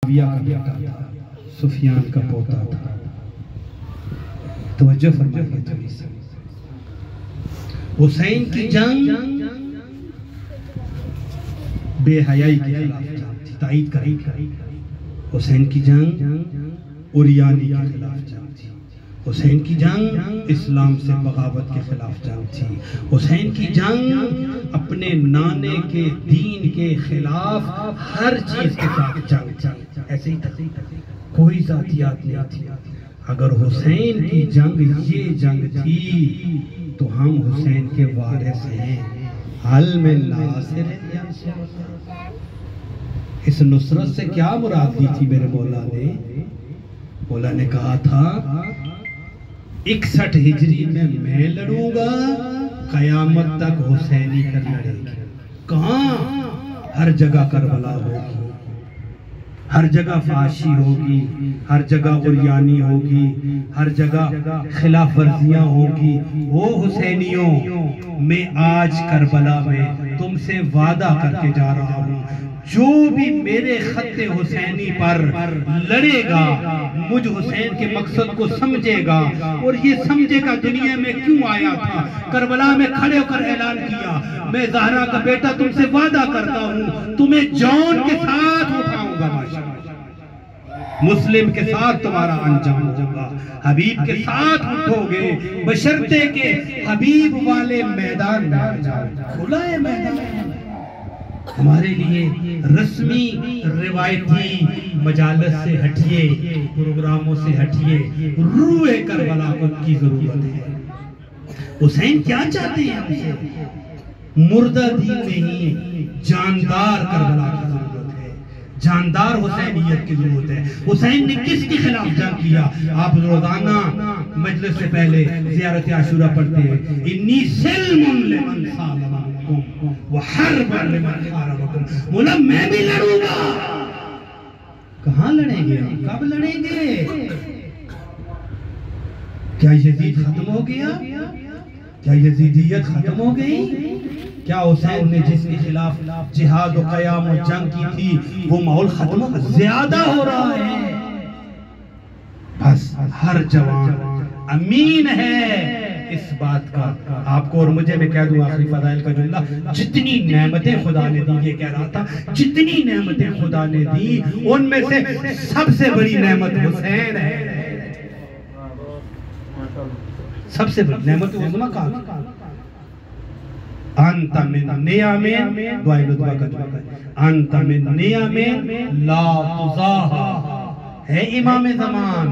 معاویہ کا بیٹا تھا، سفیان کا پوتا تھا۔ توجہ فرمائیے تھوڑی سی۔ حسین کی جنگ بے حیائی کے خلاف جنگ تھی، تائید کریں۔ حسین کی جنگ اوریانی کے خلاف جنگ تھی۔ حسین کی جنگ اسلام سے بغاوت کے خلاف جنگ تھی۔ حسین کی جنگ اپنے نانے کے دین کے خلاف ہر چیز کے ساتھ جنگ تھی۔ ایسے ہی تھا، کوئی ذاتیات نہیں تھی۔ اگر حسین کی جنگ یہ جنگ تھی تو ہم حسین کے وارث ہیں۔ حل میں ناصر ہے۔ اس نصرت سے کیا مراد دی تھی میرے مولا نے؟ مولا نے کہا تھا 61 ہجری میں لڑوں گا، قیامت تک حسینی کر لڑے گی۔ کہاں؟ ہر جگہ کربلا ہوگی، ہر جگہ فحاشی ہوگی، ہر جگہ اوریانی ہوگی، ہر جگہ خلاف ورزیاں ہوگی۔ وہ حسینیوں، میں آج کربلا میں تم سے وعدہ کر کے جا رہا ہوں، جو بھی میرے خط حسینی پر لڑے گا، مجھ حسین کے مقصد کو سمجھے گا، اور یہ سمجھے گا دنیا میں کیوں آیا تھا۔ کربلا میں کھڑے ہو کر اعلان کیا، میں زہرا کا بیٹا تم سے وعدہ کرتا ہوں، تمہیں جون کے ساتھ اٹھاؤں گا، مسلم کے ساتھ تمہارا انجام ہوگا، حبیب کے ساتھ اٹھو گے، بشرطے کہ حبیب والے میدان میں آ جاؤ۔ کھلا ہے میدان ہمارے لیے۔ رسمی روایتی مجالس سے ہٹیے، پروگراموں سے ہٹیے، روح کربلا کی ضرورت ہے۔ حسین کیا چاہتے ہیں ہم سے؟ مردہ دین نہیں، جاندار کربلا کی ضرورت ہے، جاندار حسینیت کی ضرورت ہے۔ حسین نے کس کے خلاف جنگ کیا؟ آپ روزانہ مجلس سے پہلے زیارت عاشورہ پڑھتے ہیں، انی سلم لمن سالمکم وحرب لمن حاربکم۔ مولا میں بھی لڑوں گا۔ کہاں لڑیں گے؟ کب لڑیں گے؟ کیا یزید ختم ہو گیا؟ کیا یزیدیت ختم ہو گئی؟ کیا حسین نے جس کے خلاف جہاد و قیام و جنگ کی تھی وہ ماحول ختم ہو؟ زیادہ ہو رہا ہے۔ بس ہر جوان امین ہے اس بات کا۔ آپ کو اور مجھے میں کہہ دوں آخری فضائل کا جملہ، جتنی نعمتیں خدا نے دی، یہ کہہ رہا تھا، جتنی نعمتیں خدا نے دی ان میں سے سب سے بڑی نعمت حسین ہے۔ سب سے بڑی نعمت عظمیٰ کہا، انت من نعم، دعائے لطفہ کا جملہ، انت من نعم لا تضاہا، ہے امام زمان،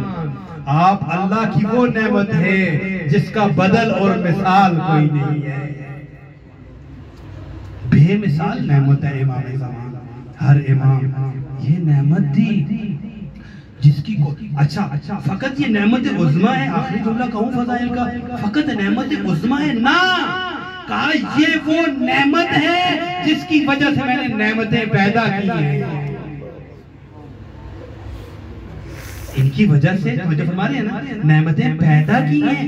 آپ اللہ کی وہ نعمت ہے جس کا بدل اور مثال کوئی نہیں ہے۔ بے مثال نعمت ہے امام زمان۔ ہر امام یہ نعمت دی جس کی اچھا فقط یہ نعمت عظمیٰ ہے۔ آخری جملہ کہوں فضائل کا، فقط نعمت عظمیٰ ہے نا، کہا یہ وہ نعمت ہے جس کی وجہ سے میں نے نعمتیں پیدا کی ہیں۔ ان کی وجہ سے توجہ فرما رہے ہیں نا، نعمتیں پیدا کی ہیں۔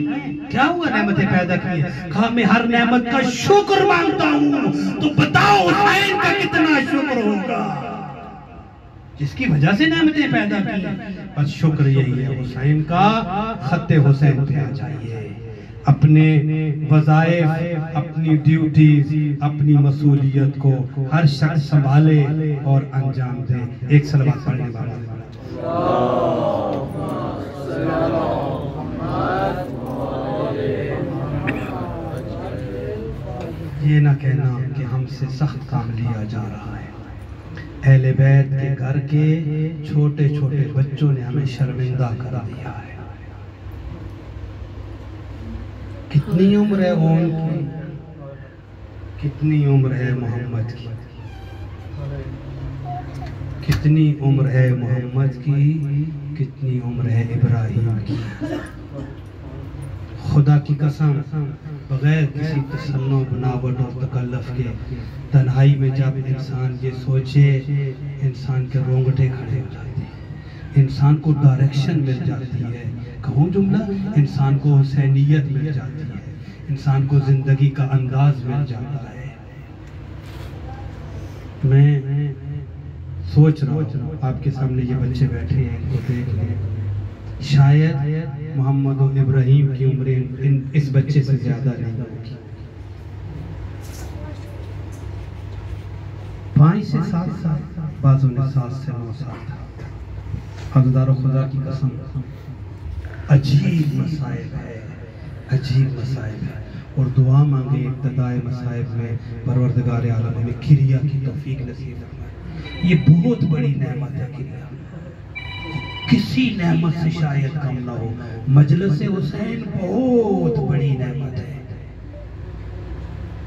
کیا ہوا نعمتیں پیدا کی ہیں؟ کہا میں ہر نعمت کا شکر مانگتا ہوں، تو بتاؤ حسین کا کتنا شکر ہوگا جس کی وجہ سے نعمتیں پیدا کی ہیں۔ بس شکر یہی ہے حسین کا، خط حسین پہ آ جائیے، اپنے وظائف، اپنی ڈیوٹیز، اپنی مسئولیت کو ہر شخص سنبھالے اور انجام دے۔ ایک صلوات پڑھنے والا یہ نہ کہنا کہ ہم سے سخت کام لیا جا رہا ہے۔ اہل بیت کے گھر کے چھوٹے چھوٹے بچوں نے ہمیں شرمندہ کر دیا ہے۔ کتنی عمر ہے ان کی، کتنی عمر ہے محمد کی، کتنی عمر ہے محمد کی، کتنی عمر ہے ابراہیم کی۔ خدا کی قسم، بغیر کسی تصنع بناوٹ اور تکلف کے تنہائی میں جب انسان یہ سوچے، انسان کے رونگٹے کھڑے ہو جاتے ہیں، انسان کو ڈائریکشن مل جاتی ہے۔ کہوں جملہ، انسان کو حسینیت مل جاتی ہے، انسان کو زندگی کا انداز مل جاتا ہے۔ میں سوچ رہا ہوں آپ کے سامنے یہ بچے بیٹھے ہیں، ان کو دیکھ لیں، شاید محمد و ابراہیم کی عمریں اس بچے سے زیادہ نہیں ہوگی، 5 سے 7 سال، بعضوں نے 7 سے 9 سال۔ عزیزانو خدا کی قسم، عجیب مصائب ہے، عجیب مصائب ہے، اور دعا مانگے ابتدائے مصائب میں پروردگار عالم ہمیں کریا کی توفیق نصیب فرمائے۔ یہ بہت بڑی نعمت ہے کریا، کسی نعمت سے شاید کم نہ ہو۔ مجلس حسین بہت بڑی نعمت ہے،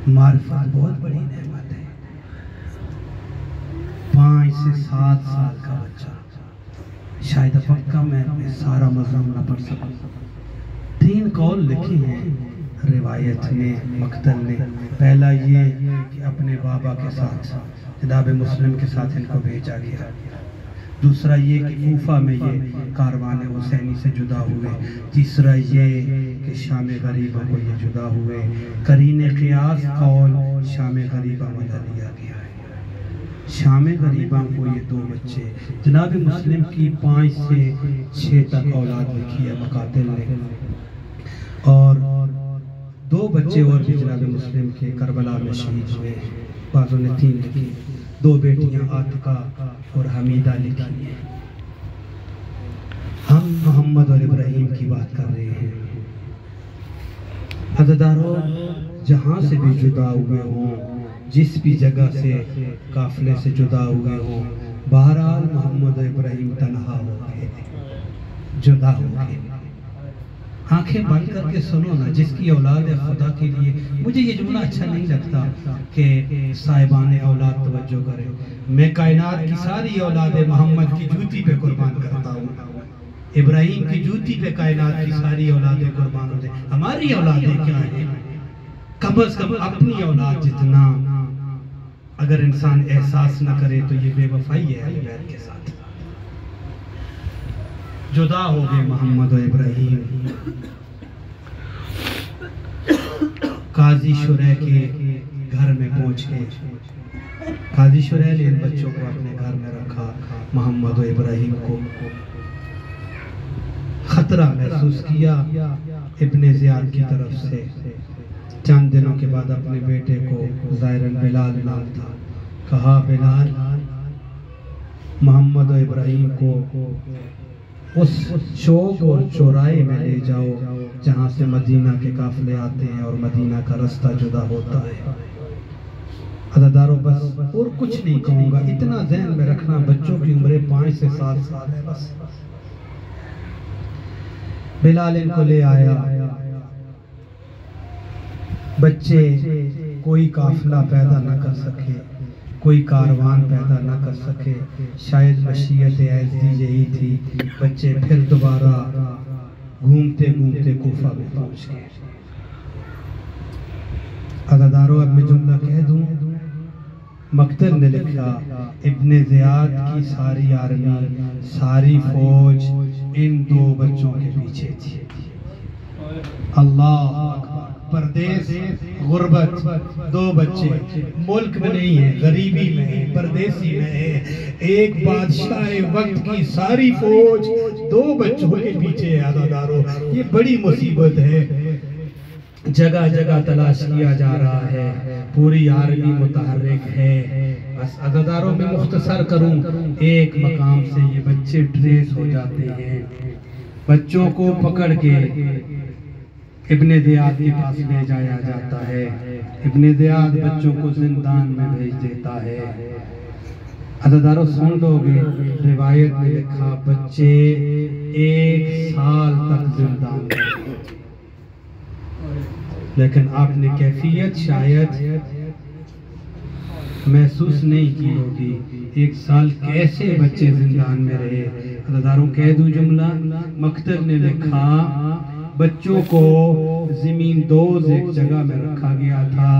معرفت بہت بڑی نعمت ہے۔ 5 سے 7 سال کا بچہ، شاید پکا میں سارا مضمون نہ پڑھ سکوں۔ 3 قول لکھے ہیں روایت میں، مقتل نے۔ پہلا یہ کہ اپنے بابا کے ساتھ، جناب مسلم کے ساتھ ان کو بھیجا گیا۔ دوسرا یہ کہ کوفہ میں یہ کاروان حسینی سے جدا ہوئے۔ تیسرا یہ کہ شام غریبہ کو یہ جدا ہوئے۔ قرین قیاس قول شام غریبہ مدہ لیا گیا ہے۔ شام غریبہ کو یہ 2 بچے، جناب مسلم کی 5 سے 6 تک اولاد لکھی ہے مقاتل نے، اور 2 بچے اور بھی جناب مسلم کے کربلا میں شہید ہوئے ہیں۔ بعضوں نے 3 لکھی، 2 بیٹیاں عاتقہ اور حمیدہ لکھی ہیں۔ ہم محمد اور ابراہیم کی بات کر رہے ہیں۔ عزیزانو، جہاں سے بھی جدا ہوئے ہوں، جس بھی جگہ سے قافلے سے جدا ہوئے ہوں، بہرحال محمد و ابراہیم تنہا ہو گئے، جدا ہو گئے۔ آنکھیں بند کر کے سنو نا، جس کی اولاد ہے خدا کے لیے، مجھے یہ جملہ اچھا نہیں لگتا کہ صاحبان اولاد توجہ کرے، میں کائنات کی ساری اولاد محمد کی جوتی پہ قربان کرتا ہوں، ابراہیم کی جوتی پہ کائنات کی ساری اولادیں قربان ہوتے ہیں۔ ہماری اولادیں کیا ہیں؟ کم از کم اپنی اولاد جتنا اگر انسان احساس نہ کرے تو یہ بے وفائی ہے اہل بیت کے ساتھ۔ جدا ہو گئے محمد و ابراہیم۔ قاضی شرح کے گھر میں پہنچ گئے۔ قاضی شرح نے ان بچوں کو اپنے گھر میں رکھا۔ محمد و ابراہیم کو خطرہ محسوس کیا ابن زیاد کی طرف سے۔ چند دنوں کے بعد اپنے بیٹے کو، ظاہراً بلال نام تھا، کہا بلال محمد و ابراہیم کو اس چوک اور چوراہے میں لے جاؤ جہاں سے مدینہ کے قافلے آتے ہیں اور مدینہ کا رستہ جدا ہوتا ہے۔ عزیزانو، بس اور کچھ نہیں کہوں گا، اتنا ذہن میں رکھنا، بچوں کی عمریں 5 سے 7 سال ہے بس۔ بلال ان کو لے آیا۔ بچے کوئی قافلہ پیدا نہ کر سکے، کوئی کاروان پیدا نہ کر سکے، شاید مشیت عزیزی یہی تھی۔ بچے پھر دوبارہ گھومتے گھومتے کوفہ میں پہنچ گئے۔ عزیزانو، اب میں جملہ کہہ دوں، مقتل نے لکھا ابن زیاد کی ساری آرمی، ساری فوج ان 2 بچوں کے پیچھے تھی۔ اللہ اکبر! پردیس، غربت، 2 بچے ملک میں نہیں ہیں، غریبی میں ہیں، پردیسی میں ہیں، ایک بادشاہ وقت کی ساری فوج 2 بچوں کے پیچھے ہے۔ عزیزانو، یہ بڑی مصیبت ہے۔ جگہ جگہ تلاش کیا جا رہا ہے، پوری آرمی متحرک ہے۔ بس عزیزانو، میں مختصر کروں، ایک مقام سے یہ بچے ٹریس ہو جاتے ہیں۔ بچوں کو پکڑ کے ابن زیاد کے پاس لے جایا جاتا ہے۔ ابن زیاد بچوں کو زندان میں بھیج دیتا ہے۔ عزیزانو، سن لو گے، روایت میں لکھا بچے 1 سال تک زندان میں، لیکن آپ نے کیفیت شاید محسوس نہیں کی ہوگی، 1 سال کیسے بچے زندان میں رہے۔ عزیزانو، کہہ دوں جملہ، مقتل نے لکھا بچوں کو زمین دوز ایک جگہ میں رکھا گیا تھا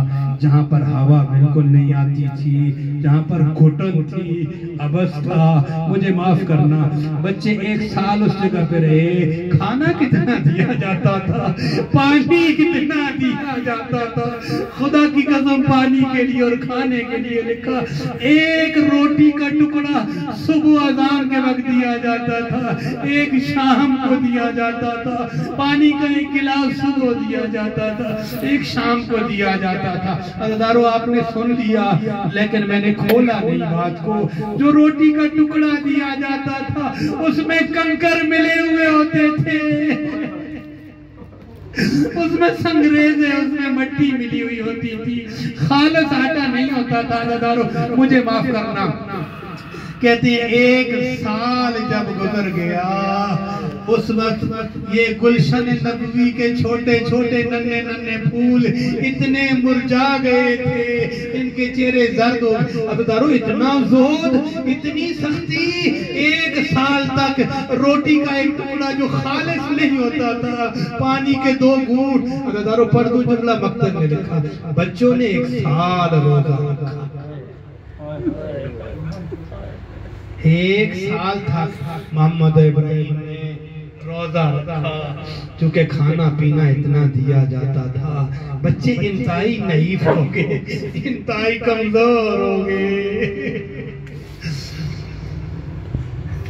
جہاں پر ہوا بالکل نہیں آتی تھی، جہاں پر گھٹن تھی، ابس تھا۔ مجھے معاف کرنا، بچے 1 سال اس جگہ پہ رہے، کھانا کتنا دیا جاتا تھا، پانی کتنا دیا جاتا تھا، خدا کی قسم پانی کے لیے اور کھانے کے لیے لکھا 1 روٹی کا ٹکڑا صبح اذان کے وقت دیا جاتا تھا، 1 شام کو دیا جاتا تھا، پانی کا 1 گلاس صبح دیا جاتا تھا، 1 شام کو دیا جاتا تھا۔ عزیزارو آپ نے سن لیا، لیکن میں نے کھولا نہیں بات کو۔ جو روٹی کا ٹکڑا دیا جاتا تھا اس میں کنکر ملے ہوئے ہوتے تھے، اس میں سنگریزے، اس میں مٹی ملی ہوئی ہوتی تھی، خالص آٹا نہیں ہوتا تھا۔ عزیزارو مجھے معاف کرنا، کہتے ہیں 1 سال جب گزر گیا، اس وقت یہ گلشن نبوی کے چھوٹے چھوٹے ننھے ننھے پھول اتنے مرجھا گئے تھے، ان کے چہرے زرد ہو۔ عزیزارو اتنا زود، اتنی سختی، 1 سال تک روٹی کا 1 ٹکڑا جو خالص نہیں ہوتا تھا، پانی کے 2 گھونٹ۔ عزیزارو پڑھ دو جملہ مکتب نے لکھا، بچوں نے 1 سال روزہ رکھا، 1 سال تھا محمد ابراہیم نے روزہ رکھا، چونکہ کھانا پینا اتنا دیا جاتا تھا۔ بچے انتہائی نحیف ہو گئے، انتہائی کمزور ہو گئے۔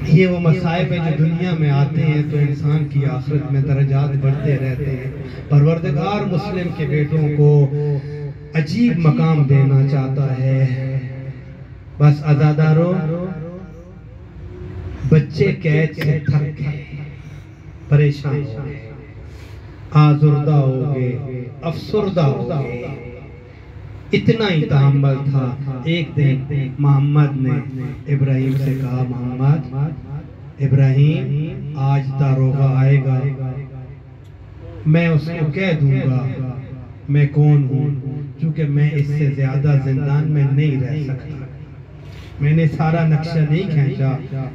یہ وہ مصائب ہیں جو دنیا میں آتے ہیں تو انسان کی آخرت میں درجات بڑھتے رہتے ہیں۔ پروردگار مسلم کے بیٹوں کو عجیب مقام دینا چاہتا ہے۔ بس عزادارو، بچے قید سے تھک گئے، پریشان ہو گئے، آزردہ ہو گئے، افسردہ ہو گئے، اتنا ہی تحمل تھا۔ ایک دن محمد نے ابراہیم سے کہا، محمد، ابراہیم آج داروغہ آئے گا، میں اس کو کہہ دوں گا میں کون ہوں، چونکہ میں اس سے زیادہ زندان میں نہیں رہ سکتا۔ میں نے سارا نقشہ نہیں کھینچا،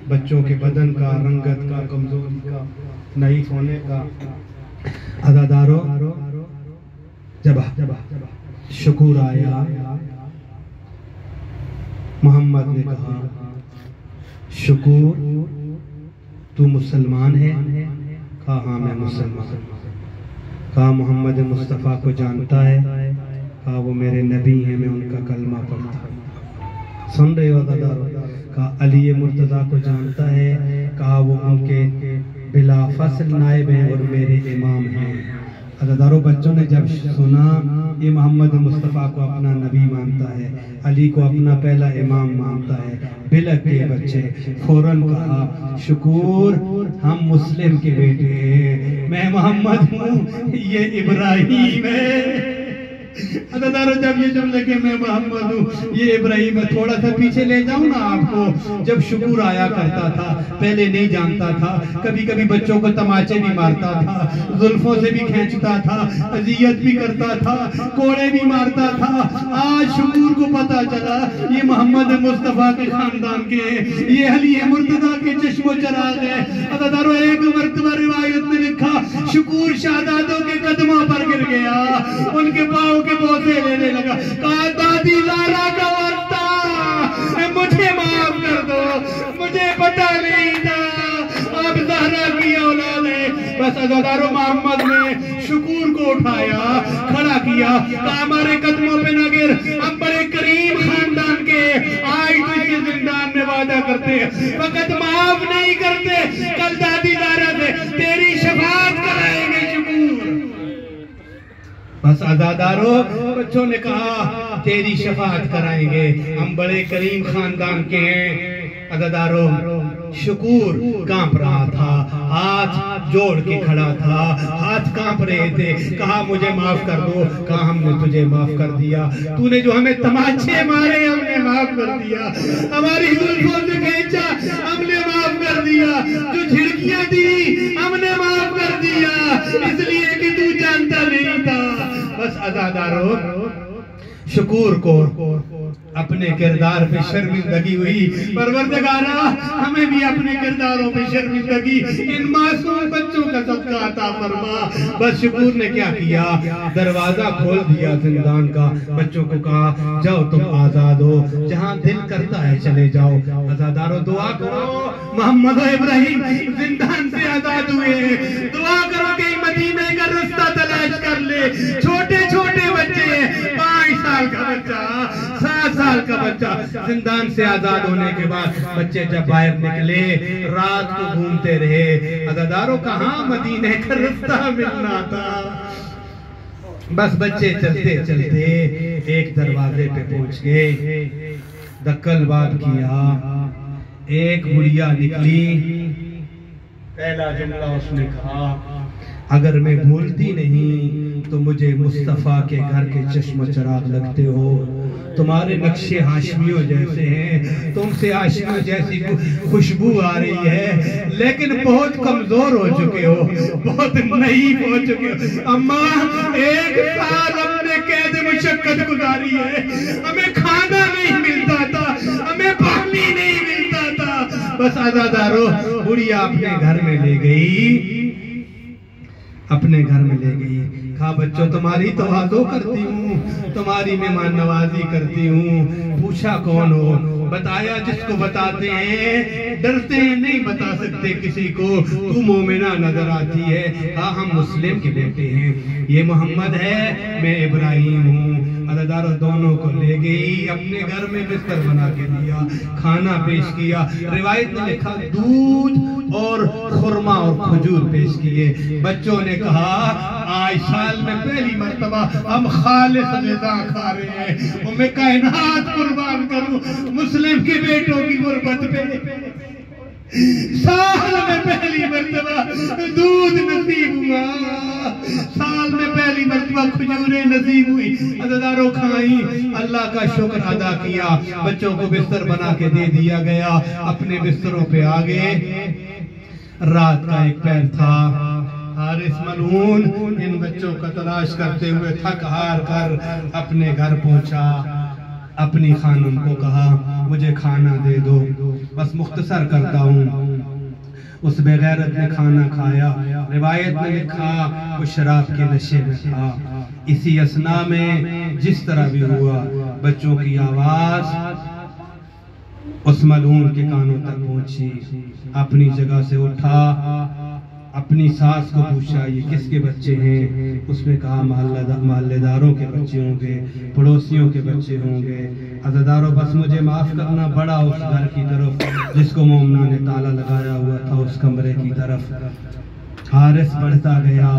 بچوں کے بدن کا، رنگت کا، کمزوری کا، نحیف ہونے کا۔ عزادارو جب شکور آیا، محمد نے کہا، شکور تو مسلمان ہے؟ کہا ہاں میں مسلمان ہوں۔ کہا محمد مصطفیٰ کو جانتا ہے؟ کہا وہ میرے نبی ہیں، میں ان کا کلمہ پڑھتا ہوں۔ سن رہے ہو عزادارو؟ کہا علی مرتضیٰ کو جانتا ہے؟ کہا وہ ان کے بلا فصل نائب ہیں اور میرے امام ہیں۔ عزادارو بچوں نے جب سنا یہ محمد مصطفیٰ کو اپنا نبی مانتا ہے، علی کو اپنا پہلا امام مانتا ہے، بلک کے بچے فوراً کہا، شکور ہم مسلم کے بیٹے ہیں، میں محمد ہوں، یہ ابراہیم ہے۔ عزادارو جب یہ جملے کہ میں محمد ہوں، یہ ابراہیم ہے، تھوڑا سا پیچھے لے جاؤں نا آپ کو۔ جب شکور آیا کرتا تھا، پہلے نہیں جانتا تھا، کبھی کبھی بچوں کو تماچے بھی مارتا تھا، زلفوں سے بھی کھینچتا تھا، اذیت بھی کرتا تھا، کوڑے بھی مارتا تھا۔ آج شکور کو پتا چلا یہ محمد مصطفیٰ کے خاندان کے ہیں، یہ علی مرتضیٰ کے چشم و چراغ ہے۔ عزادارو ایک مرتبہ روایت میں لکھا، شکور شہزادوں کے قدموں پر گر گیا، ان کے پاؤں کے بوسے لینے لگا، کہا دادی زہرا کا وقت، مجھے معاف کر دو، مجھے پتہ نہیں تھا آپ زہرا کی اولاد ہے۔ بس عزادارو محمد نے شکور کو اٹھایا، کھڑا کیا، کہا ہمارے قدموں پہ نہ گر، ہم بڑے کریم خاندان کے، آج تجھے زندان میں وعدہ کرتے ہیں، فقط معاف نہیں کرتے، کل دادی زہرا سے تیری شفاعت کرائیں گے شکور۔ بس عزادارو بچوں نے کہا تیری شفاعت کرائیں گے، ہم بڑے کریم خاندان کے ہیں۔ عزادارو شکور کانپ رہا تھا، ہاتھ جوڑ کے کھڑا تھا، ہاتھ کانپ رہے تھے، کہا مجھے معاف کر دو۔ کہا ہم نے تجھے معاف کر دیا، تو نے جو ہمیں تماچے مارے ہم نے معاف کر دیا، ہماری زلفوں سے کھینچا ہم نے معاف کر دیا، جو جھڑکیاں دی ہم نے معاف کر دیا، اس لیے کہ تو جانتا نہیں تھا۔ بس عزادارو شکور کو اپنے کردار پہ شرمندگی ہوئی، پروردگارا ہمیں بھی اپنے کرداروں پہ شرمندگی ان معصوم بچوں کا صدقہ عطا فرما۔ بس شکور نے کیا کیا، دروازہ کھول دیا زندان کا، بچوں کو کہا جاؤ تم آزاد ہو، جہاں دل کرتا ہے چلے جاؤ۔ آزادارو دعا کرو، محمد و ابراہیم زندان سے آزاد ہوئے، دعا کرو کہ مدینے کا رستہ تلاش کر لے۔ چھوٹے چھوٹے بچے، 5 سال کا بچہ، 7 سال کا بچہ، زندان سے آزاد ہونے کے بعد بچے جب باہر نکلے رات کو گھومتے رہے، عزادارو کہاں مدینے کا رستہ ملنا تھا۔ بس بچے چلتے چلتے ایک دروازے پہ پہنچ گئے، دکل بات کیا، ایک بڑھیا نکلی، پہلا جملہ اس نے کہا اگر میں بھولتی نہیں تو مجھے مصطفیٰ کے گھر کے چشم و چراغ لگتے ہو، تمہارے نقشے ہاشمیوں جیسے ہیں، تم سے ہاشمیوں جیسی خوشبو آ رہی ہے، لیکن بہت کمزور ہو چکے ہو، بہت نحیف ہو چکے ہو۔ اماں 1 سال ہم نے قید مشقت گزاری ہے، ہمیں کھانا نہیں ملتا تھا، ہمیں پانی نہیں ملتا تھا۔ بس عزادارو بڑھیا اپنے گھر میں لے گئی، اپنے گھر میں لے گئی، کہا بچوں تمہاری توازو کرتی ہوں، تمہاری مہمان نوازی کرتی ہوں۔ پوچھا کون ہو، بتایا جس کو بتاتے ہیں ڈرتے ہیں نہیں بتا سکتے کسی کو، تو مومنہ نظر آتی ہے، کہا ہم مسلم کے بیٹے ہیں، یہ محمد ہے میں ابراہیم ہوں۔ عزادارو دونوں کو لے گئی، اپنے گھر میں بستر بنا کے دیا، کھانا پیش کیا، روایت میں لکھا دودھ اور خرما اور کھجور پیش کیے۔ بچوں نے کہا آج سال میں پہلی مرتبہ ہم خالص غذا کھا رہے ہیں، میں کائنات قربان کروں مسلم کے بیٹوں کی غربت پہ، سال میں پہلی مرتبہ دودھ نصیب ہوا، سال میں پہلی مرتبہ کھجوریں نصیب ہوئی۔ عزادارو کھائیں، اللہ کا شکر ادا کیا، بچوں کو بستر بنا کے دے دیا گیا، اپنے بستروں پہ آگئے۔ رات کا ایک پہر تھا، حارث ملعون ان بچوں کا تلاش کرتے ہوئے تھک ہار کر اپنے گھر پہنچا، اپنی خانم کو کہا مجھے کھانا دے دو، بس مختصر کرتا ہوں۔ اس بے غیرت نے کھانا کھایا، روایت میں لکھا وہ شراب کے نشے میں تھا۔ اسی اثناء میں جس طرح بھی ہوا بچوں کی آواز اس ملعون کے کانوں تک پہنچی، اپنی جگہ سے اٹھا، اپنی ساس کو پوچھا یہ کس کے بچے ہیں؟ اس نے کہا محلے داروں کے بچے ہوں گے، پڑوسیوں کے بچے ہوں گے۔ عزادارو بس مجھے معاف کرنا، بڑا اس گھر کی طرف جس کو مومنہ نے تالا لگایا ہوا تھا، اس کمرے کی طرف۔ حارث بڑھتا گیا،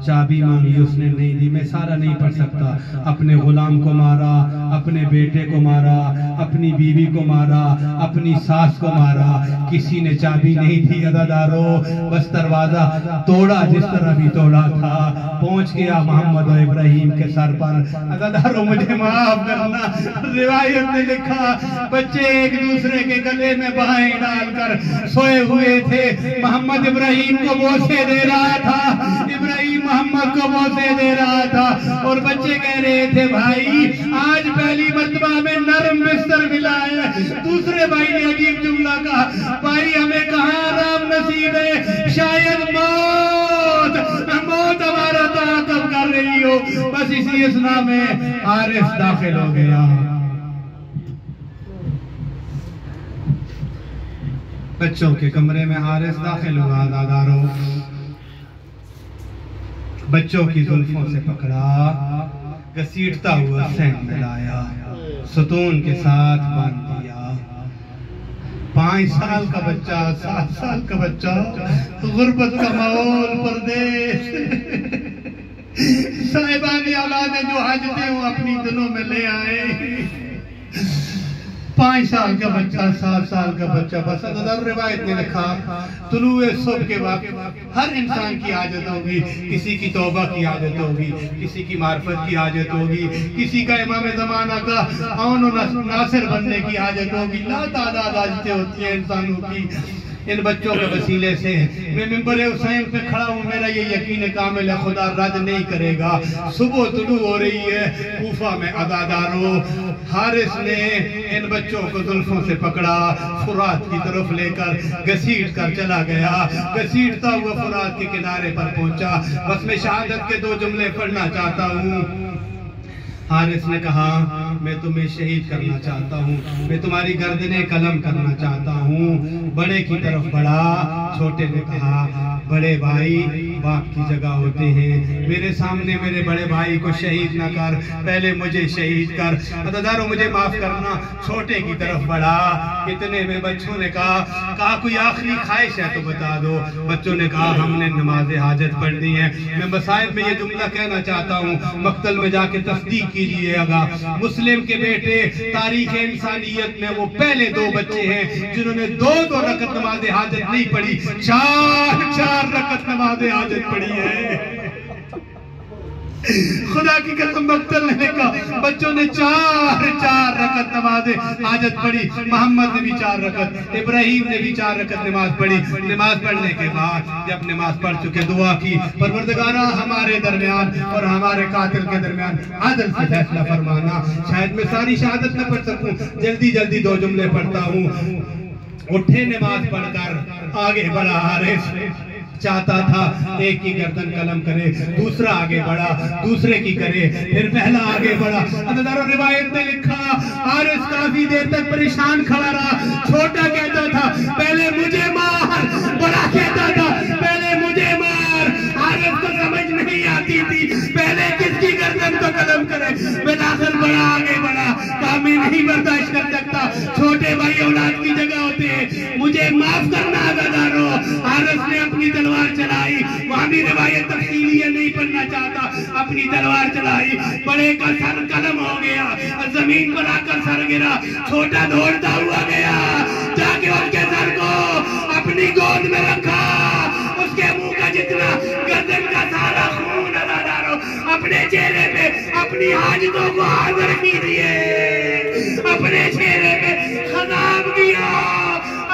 چابی مانگی اس نے نہیں دی، میں سارا نہیں پڑھ سکتا، اپنے غلام کو مارا، اپنے بیٹے کو مارا، اپنی بیوی کو مارا، اپنی ساس کو مارا، کسی نے چابی نہیں دی۔ عزادارو بس دروازہ توڑا جس طرح بھی توڑا تھا، پہنچ گیا محمد و ابراہیم کے سر پر۔ عزادارو مجھے معاف کرنا، روایت نے لکھا بچے ایک دوسرے کے گلے میں بہائیں ڈال کر سوئے ہوئے تھے، محمد ابراہیم کو بوسے دے رہا تھا، ابراہیم محمد کو بوسے دے رہا تھا، اور بچے کہہ رہے تھے بھائی آج پہلی مرتبہ ہمیں نرم بستر ملا ہے۔ دوسرے بھائی نے عجیب جملہ کہا بھائی ہمیں کہاں آرام نصیب ہے، شاید موت ہمارا تعاقب کر رہی ہو۔ بس اسی اثناء میں حارث داخل ہو گیا، بچوں کے کمرے میں حارث داخل ہوا۔ عزادارو بچوں کی زلفوں سے پکڑا، گھسیٹتا ہوا سین میں لایا، ستون کے ساتھ باندھ دیا۔ 5 سال کا بچہ، 7 سال کا بچہ، غربت کا ماحول، پردیس، صاحبان اولادیں جو حاجتیں وہ اپنی دلوں میں لے آئے۔ 5 سال کا بچہ، 7 سال کا بچہ، بس عزادارو روایت نے لکھا طلوع صبح کے وقت ہر انسان کی حاجت ہوگی، کسی کی توبہ کی حاجت ہوگی، کسی کی معرفت کی حاجت ہوگی، کسی کا امام زمانہ کا عون و ناصر بننے کی حاجت ہوگی، لا تعداد حاجتیں ہوتی ہیں انسانوں کی۔ ان بچوں کے وسیلے سے میں منبر حسین پہ کھڑا ہوں، میرا یہ یقین کامل ہے خدا رد نہیں کرے گا۔ صبح طلوع ہو رہی ہے کوفہ میں عزاداروں، حارث نے ان بچوں کو زلفوں سے پکڑا، فرات کی طرف لے کر گھسیٹ کر چلا گیا۔ گھسیٹتا ہوا فرات کے کنارے پر پہنچا، بس میں شہادت کے 2 جملے پڑھنا چاہتا ہوں۔ حارث نے کہا میں تمہیں شہید کرنا چاہتا ہوں، میں تمہاری گردنیں قلم کرنا چاہتا ہوں۔ بڑے کی طرف بڑھا، چھوٹے نے کہا بڑے بھائی باپ کی جگہ ہوتے ہیں، میرے سامنے میرے بڑے بھائی کو شہید نہ کر، پہلے مجھے شہید کر۔ عزاداروں مجھے معاف کرنا۔ چھوٹے کی طرف بڑھا، کتنے میں بچوں نے کہا کوئی آخری خواہش ہے تو بتا دو۔ بچوں نے کہا ہم نے نماز حاجت پڑھنی ہے۔ میں مصائب میں یہ جملہ کہنا چاہتا ہوں، مقتل میں جا کے تصدیق کیجئے گا، مسلم کے بیٹے تاریخ انسانیت میں وہ پہلے 2 بچے ہیں جنہوں نے 2 رکعت نماز حاجت نہیں پڑھی، 4 رکعت نماز حاجت پڑھی ہے۔ خدا کی قسم مقتل نے کہا بچوں نے 4 رکعت نماز حاجت پڑھی۔ محمد نے بھی 4 رکعت، ابراہیم نے بھی 4 رکعت نماز پڑھی۔ نماز پڑھنے کے بعد جب نماز پڑھ چکے دعا کی، پروردگارہ ہمارے درمیان اور ہمارے قاتل کے درمیان عدل سے فیصلہ فرمانا۔ شاید میں ساری شہادت نہ پڑھ سکوں، جلدی 2 جملے پڑھتا ہوں۔ اٹھے نماز پڑھ کر آگے بڑھا حارث، چاہتا تھا ایک کی گردن قلم کرے، دوسرا آگے بڑھا، دوسرے کی کرے، پھر پہلا آگے بڑھا۔ عزاداروں روایت میں لکھا حارث کافی دیر تک پریشان کھڑا رہا۔ چھوٹا کہتا تھا پہلے مجھے مار، بڑا کہتا تھا پہلے مجھے مار۔ حارث کو سمجھ نہیں آتی تھی پہلے کس کی گردن کو قلم کرے۔ بلاخر بڑا آگے بڑھا، کہا میں نہیں برداشت کر سکتا، چھوٹے بھائی اولاد کی جگہ ہوتے ہیں، مجھے معاف کرنا عزاداروں۔ حارث نے اپنی تلوار چلائی، وہاں بھی روایت تفصیلی ہے نہیں پڑھنا چاہتا، اپنی تلوار چلائی، بڑے کا سر قلم ہو گیا، زمین پر آ کر سر گرا۔ چھوٹا دوڑتا ہوا گیا، جا کے ان کے سر کو اپنی گود میں رکھا، اس کے منہ کا جتنا گردن کا سارا خون عزاداروں اپنے چہرے پہ اپنی حاجتوں کو حاضر کیجئے، اپنے چہرے پہ خضاب کیا،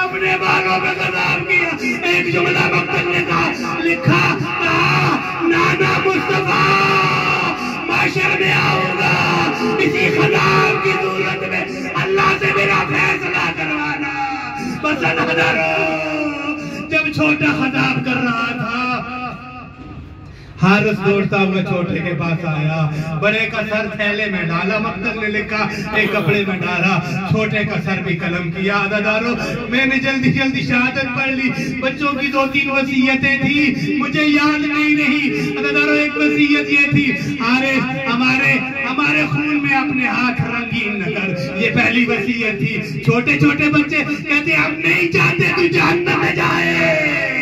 اپنے بالوں پہ خضاب کیا۔ ایک جملہ مقتل نے کہا، لکھا نانا مصطفیٰ معاشر میں آؤں گا، اسی خضاب کی صورت میں اللہ سے میرا فیصلہ کروانا۔ بس عزاداروں جب چھوٹا خضاب کر رہا تھا، حارث دوڑتا ہوا چھوٹے کے پاس آیا، بڑے کا سر تھیلے میں ڈالا، مقتل نے لکھا ایک کپڑے میں ڈالا، چھوٹے کا سر بھی قلم کیا۔ عزاداروں میں نے جلدی شہادت پڑھ لی، بچوں کی 2-3 وصیتیں تھی مجھے یاد نہیں رہی۔ عزاداروں ایک وصیت یہ تھی، حارث ہمارے خون میں اپنے ہاتھ رنگین نہ کر، یہ پہلی وصیت تھی۔ چھوٹے بچے کہتے ہم نہیں چاہتے تو جہنم میں جائے،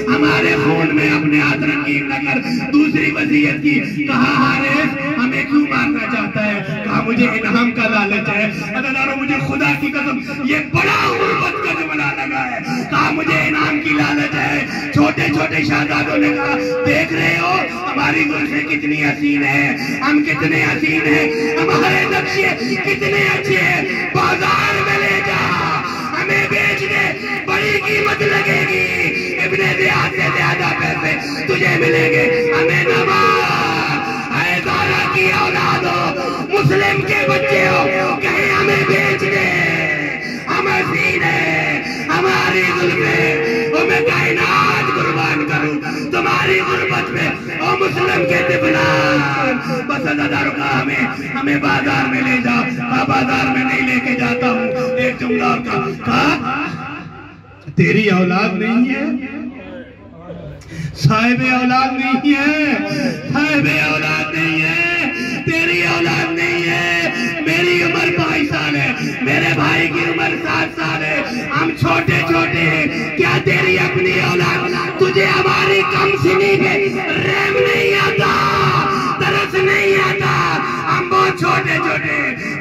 ہمارے خون میں اپنے ہاتھ رنگین نہ کر۔ دوسری وصیت کی، کہا حارث ہمیں کیوں مارنا چاہتا ہے؟ کہا مجھے انعام کا لالچ ہے۔ عزاداروں مجھے خدا کی قسم یہ بڑا غربت کا جملہ لگا ہے، کہا مجھے انعام کی لالچ ہے۔ چھوٹے شہزادوں نے کہا دیکھ رہے ہو ہماری زلفیں کتنی حسین ہیں، ہم کتنے حسین ہیں، ہمارے نقشے کتنے اچھے ہیں، بازار میں لے جا ہمیں بیچ دے، بڑی قیمت لگے گی، ابن زیاد سے زیادہ پیسے تجھے ملیں گے، ہمیں نہ مار۔ اے زہرا کی اولاد ہو، مسلم کے بچے ہو، کہیں ہمیں بیچ دے، ہم حسین ہیں، ہماری ظلمیں، میں کائنات قربان کروں تمہاری غربت میں، او مسلم کے دبلان۔ بس عزاداروں کا ہمیں بازار میں لے جا، بازار میں نہیں لے کے جاتا ہوں۔ ایک جملہ اور کہا تیری اولاد نہیں ہے، صاحب اولاد نہیں ہے، صاحب اولاد نہیں ہے، تیری اولاد نہیں ہے۔ میری عمر 22 سال ہے، میرے بھائی کی عمر 7 سال ہے، ہم چھوٹے ہیں، کیا تیری اپنی اولاد؟ تجھے ہماری کم سنی پہ رحم نہیں آتا، ترس نہیں آتا، ہم بہت چھوٹے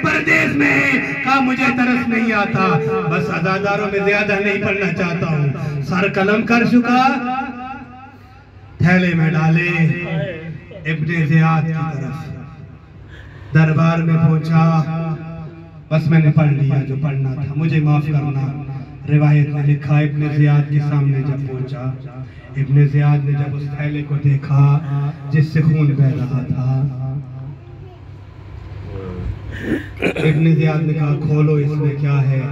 پردیس میں، کہا مجھے ترس نہیں آتا۔ بس عزاداروں میں زیادہ نہیں پڑھنا چاہتا ہوں، سر قلم کر چکا، تھیلے میں ڈالے، ابن زیاد کی طرف دربار میں پہنچا، بس میں نے پڑھ لیا جو پڑھنا تھا، مجھے معاف کرنا۔ روایت میں لکھا ابن زیاد کے سامنے جب پہنچا، ابن زیاد نے جب اس تھیلے کو دیکھا جس سے خون بہہ رہا تھا، ابن زیاد نے کہا کھولو اس میں کیا ہے؟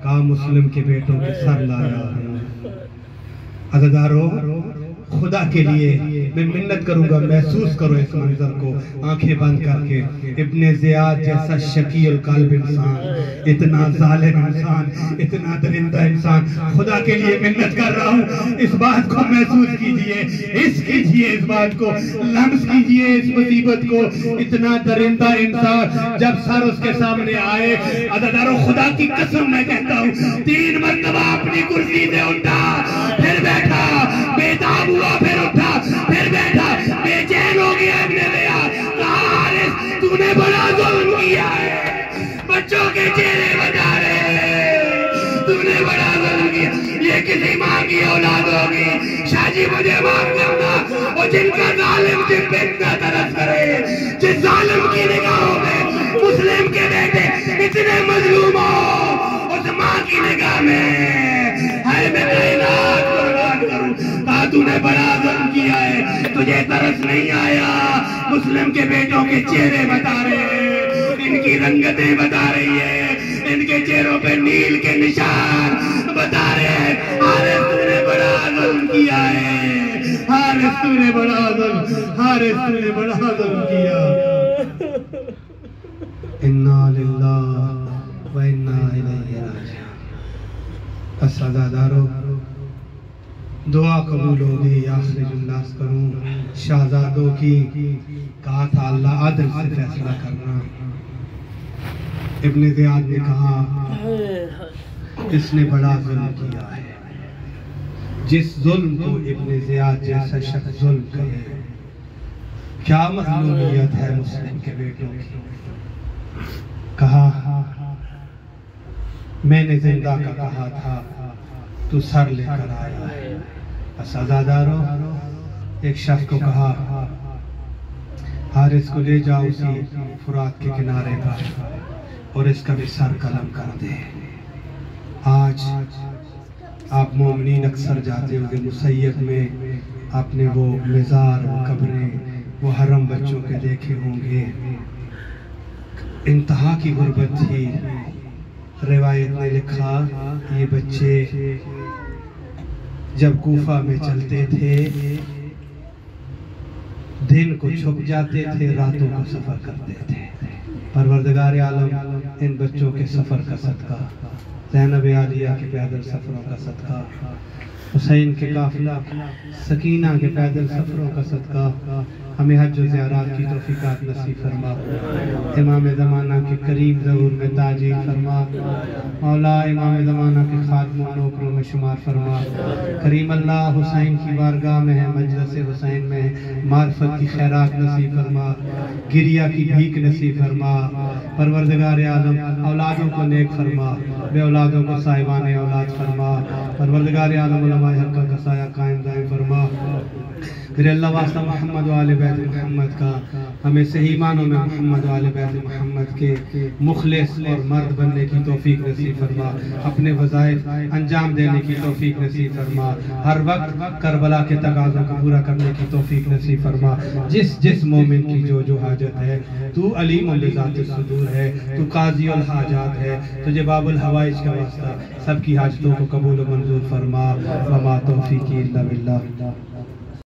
کہا مسلم کے بیٹوں کے سر لایا ہوں۔ عزیزارو خدا کے لیے میں منت کروں گا، محسوس کرو اس منظر کو آنکھیں بند کر کے۔ ابن زیاد جیسا شقی القلب انسان، اتنا ظالم انسان، اتنا درندہ انسان، خدا کے لیے منت کر رہا ہوں اس بات کو محسوس کیجئے، اس کیجئے اس بات کو، لمس کیجئے اس مصیبت کو۔ اتنا درندہ انسان جب سر اس کے سامنے آئے، عزیزارو خدا کی قسم میں کہتا ہوں 3 مرتبہ اپنی کرسی سے اٹھا، پھر بیٹھا، بیتاب ہوا، پھر اٹھا، پھر بیٹھا، بے چین ہو گیا ابن زیاد۔ کہا حارث تو نے بڑا ظلم کیا ہے، بچوں کے چہرے بتا رہے، تو نے بڑا ظلم کیا، یہ کسی ماں کی اولاد ہوگی، شاہ جی مجھے معاف کرنا، اور جن کا ظالم جن پہ اتنا ترس کرے، جس ظالم کی نگاہوں میں مسلم کے بیٹے اتنے مظلوم ہو، اس ماں کی نگاہ میں ہے میں کائنات قربان کروں۔ کہا تو نے بڑا ظلم کیا ہے، تجھے ترس نہیں آیا، مسلم کے بیٹوں کے چہرے بتا رہے ہیں، ان کی رنگتیں بتا رہی ہے، ان کے چہروں پہ نیل کے نشان بتا رہے ہیں، حارث تو نے بڑا ظلم کیا ہے، حارث تو نے بڑا ظلم، حارث تو نے بڑا ظلم کیا۔ انا للہ و انا الیہ راجعون۔ بس عزیزارو دعا قبول ہوگی، آخری جملہ کروں، شہزادوں کی کہا تھا اللہ عدل سے فیصلہ کرنا۔ ابن زیاد نے کہا اس نے بڑا ظلم کیا ہے، جس ظلم کو ابن زیاد جیسا شخص ظلم کرے، کیا مظلومیت ہے مسلم کے بیٹوں کی۔ کہا میں نے زندہ کا کہا تھا، تو سر لے کر آیا ہے۔ بس عزیزارو ایک شخص کو کہا حارث کو لے جاؤ اسی فرات کے کنارے پر اور اس کا بھی سر قلم کر دے۔ آج آپ مومنین اکثر جاتے ہوں گے مسیب میں، آپ نے وہ مزار، وہ قبریں، وہ حرم بچوں کے دیکھے ہوں گے، انتہا کی غربت تھی۔ روایت نے لکھا یہ بچے جب کوفہ میں چلتے تھے دن کو چھپ جاتے تھے، راتوں کو سفر کرتے تھے۔ پروردگار عالم ان بچوں کے سفر کا صدقہ، زینب عالیہ کے پیدل سفروں کا صدقہ، حسین کے قافلہ، سکینہ کے پیدل سفروں کا صدقہ ہمیں حج و زیارات کی توفیقات نصیب فرما۔ امام زمانہ کے کریم ظہور میں تاجیل فرما، مولا امام زمانہ کے خادم و نوکروں میں شمار فرما۔ کریم اللہ حسین کی بارگاہ میں ہے، مجلس حسین میں معرفت کی خیرات نصیب فرما، گریہ کی بھیک نصیب فرما۔ پروردگار عالم اولادوں کو نیک فرما، بے اولادوں کو صاحبان اولاد فرما۔ پروردگار عالم علماء حقہ کا سایہ قائم دائم فرما۔ پھر اللہ واسطہ محمد و آل بیت محمد کا ہمیں صحیح معنوں میں محمد و آل بیت محمد کے مخلص اور مرد بننے کی توفیق نصیب فرما، اپنے وظائف انجام دینے کی توفیق نصیب فرما، ہر وقت کربلا کے تقاضوں کو پورا کرنے کی توفیق نصیب فرما۔ جس مومن کی جو حاجت ہے تو علیم بذات الصدور ہے، تو قاضی الحاجات ہے، تجھے باب الحوائج کا واسطہ سب کی حاجتوں کو قبول و منظور فرما۔ وما توفیقی الا باللہ۔